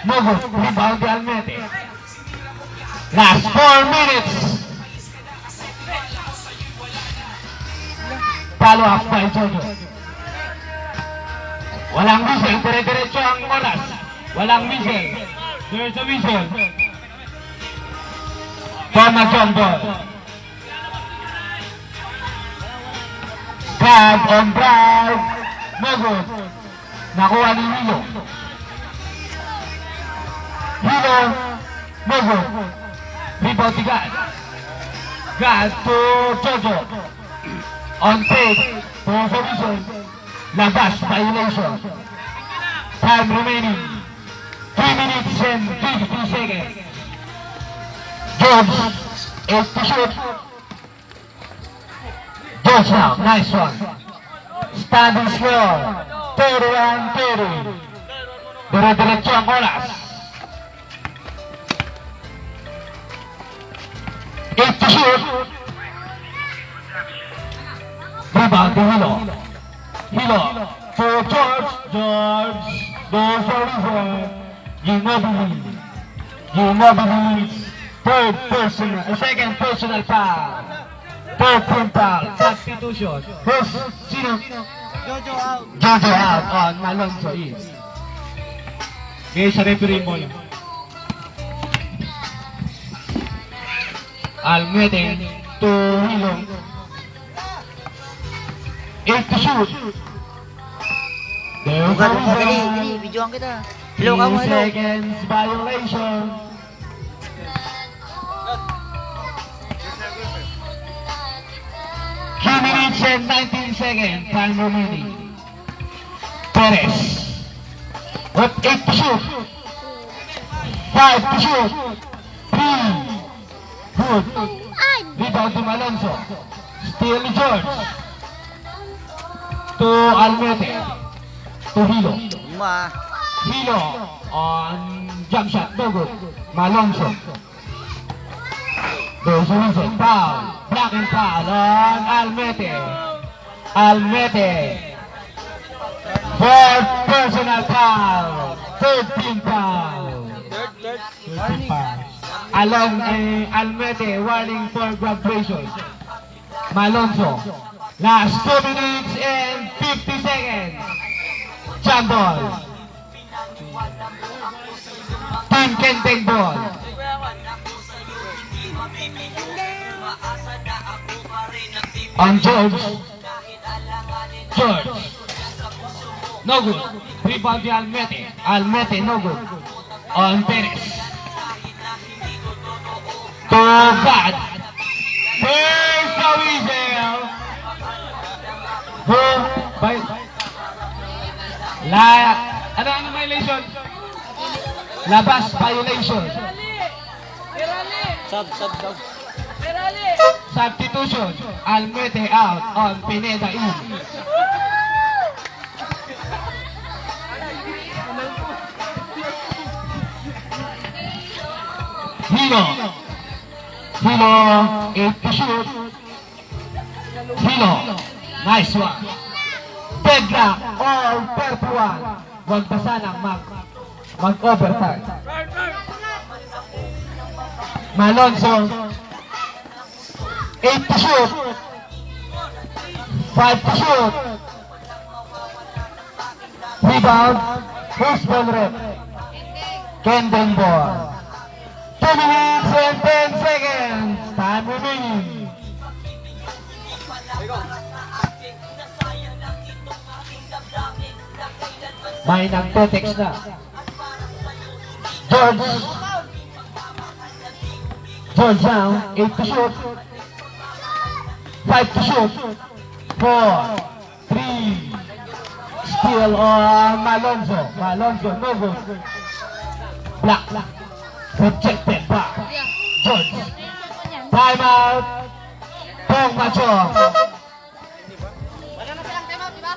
No good. Rebound the Almete. Last 4 minutes. Follow up by Jojo. Walang whistle. Dire-diretso ang oras. Walang whistle. There's a whistle. Tama jump ball. Grab on drive. No good. Nakuha ni Hilo. Hilo. No good. Rebound si Gad. Gad to Jojo. On take. There's a whistle. Labas. Violation. Time remaining. 3 minutes and 50 seconds. George, 8 to shoot. George now, nice one. Standing score, 31-30. Dire-diretso ang oras. 8 to shoot. Rebound to Hilo. Hilo to George. George, there's a reason. Ginobili. Second personal foul. Third team foul. Substitution. First, sino? Jojo out. Jojo out on Alonso is. Okay, sa referee mo lang. Almete to Hilo. 8 to shoot. There's a Dali, videoan kita. Hello ka mo, 3 hello. seconds violation. Minutes and 19 seconds. Time remaining. Perez. With 8 to shoot. 5 to shoot. 3. Good. Rebound to Alonso. Still George. To Almete. To Hilo. Hilo on jump shot. No good. Malonzo. There's a reason. Foul. Black and foul on Almete. Fourth personal foul. 13 foul. 13 foul. Along Almete warning for graduation. Malonzo. Last 2 minutes and 50 seconds. Jump ball. Team Kenteng ball. On George. No good. Rebound to Almete. Almete, no good. On Perez. To Gad. There's the whistle. Ano violation? Labas violation. Sub. Substitution. Almete out on Pineda in. Hilo, 8 to shoot. Hilo, nice one. Deadlock, all 31. Huwag pa sanang mag-overtime. Malonzo, 8 to shoot. 5 to shoot. Rebound, first ball rep. Kendeng ball. 2 minutes and 10 seconds. Time remaining. May nagte-text na. George now, 8 to shoot. 5 to shoot. 4, 3. Still on Malonzo. Malonzo, no good. Black. Rejected back. George. Time out. Pong Machong. Wala na silang time out, di ba?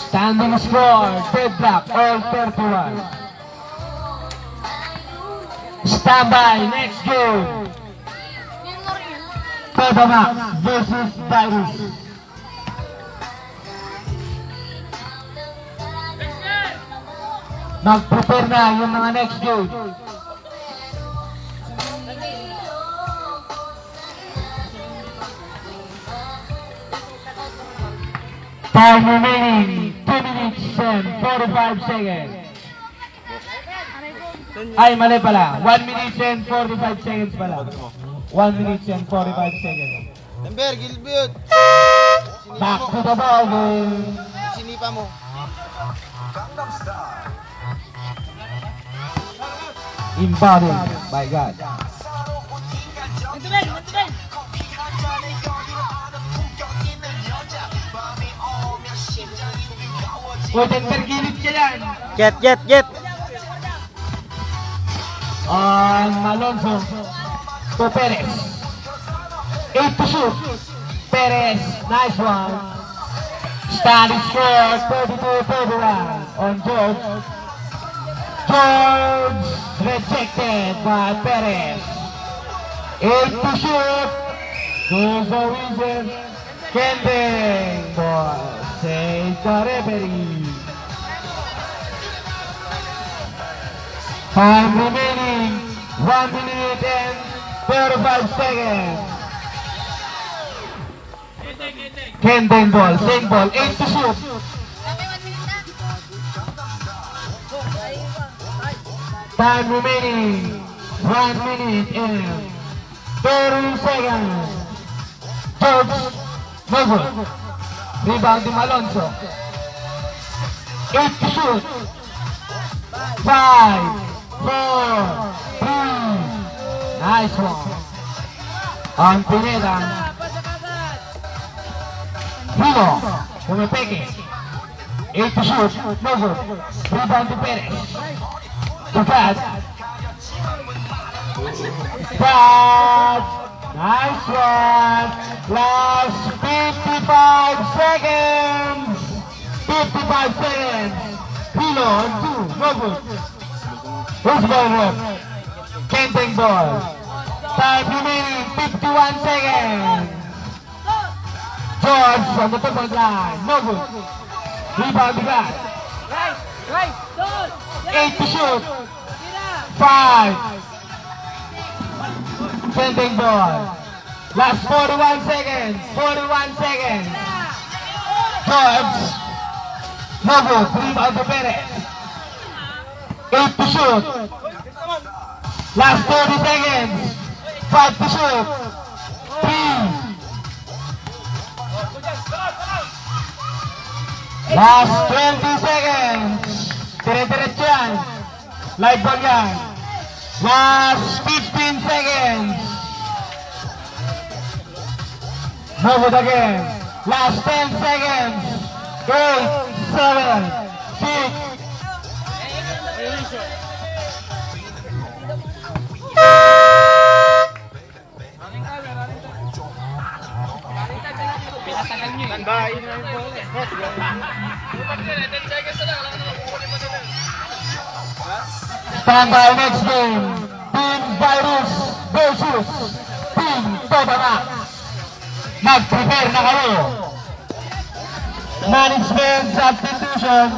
Standing score, deadlock, all 31. Standby, next game. Totamax versus Virus. Mag-prepare na yung mga next game. Time remaining 2 minutes and 45 seconds. Ay, mali pala. 1 minute and 45 seconds pala. 1 minute and 45 seconds. Ember, Gilbert. Back to the ball game. Sinipa mo. Embodied by God. Pwede tergilid ka yan. Jet. On Alonso to Perez. 8 to shoot. Perez, nice one. Standing short, 32-31 on George. George rejected by Perez. 8 to shoot. Goes the Wizards. Kending ball. Save the referee. Time remaining 1 minute and 35 seconds. Kending ball, same ball, 8 to shoot. Time remaining 1 minute and 30 seconds. George, no good. Rebound to Alonso. 8 to shoot. 5, 4, 3. Nice one. On Pineda. Hilo. Pumipeke. 8 to shoot. No good. Rebound to Perez. To Pat. Pat. Nice one. Last 55 seconds. 55 seconds. Hilo on 2. No good. Who's going up? Kending ball. Time remaining 51 seconds. George on the top of the line. No good. Rebound to God. 8 to shoot. 5. Kending ball. Last 41 seconds. 41 seconds. George. No good. Rebound to Perez. 8 to shoot. Last 30 seconds. 5 to shoot. 3. Last 20 seconds. Dire-diretso yan. Live ball yan. Last 15 seconds. No good again. Last 10 seconds. 8, 7, 6. Standby next game. Team Virus versus Team Totamax. Mag-prepare na kayo. Management substitution.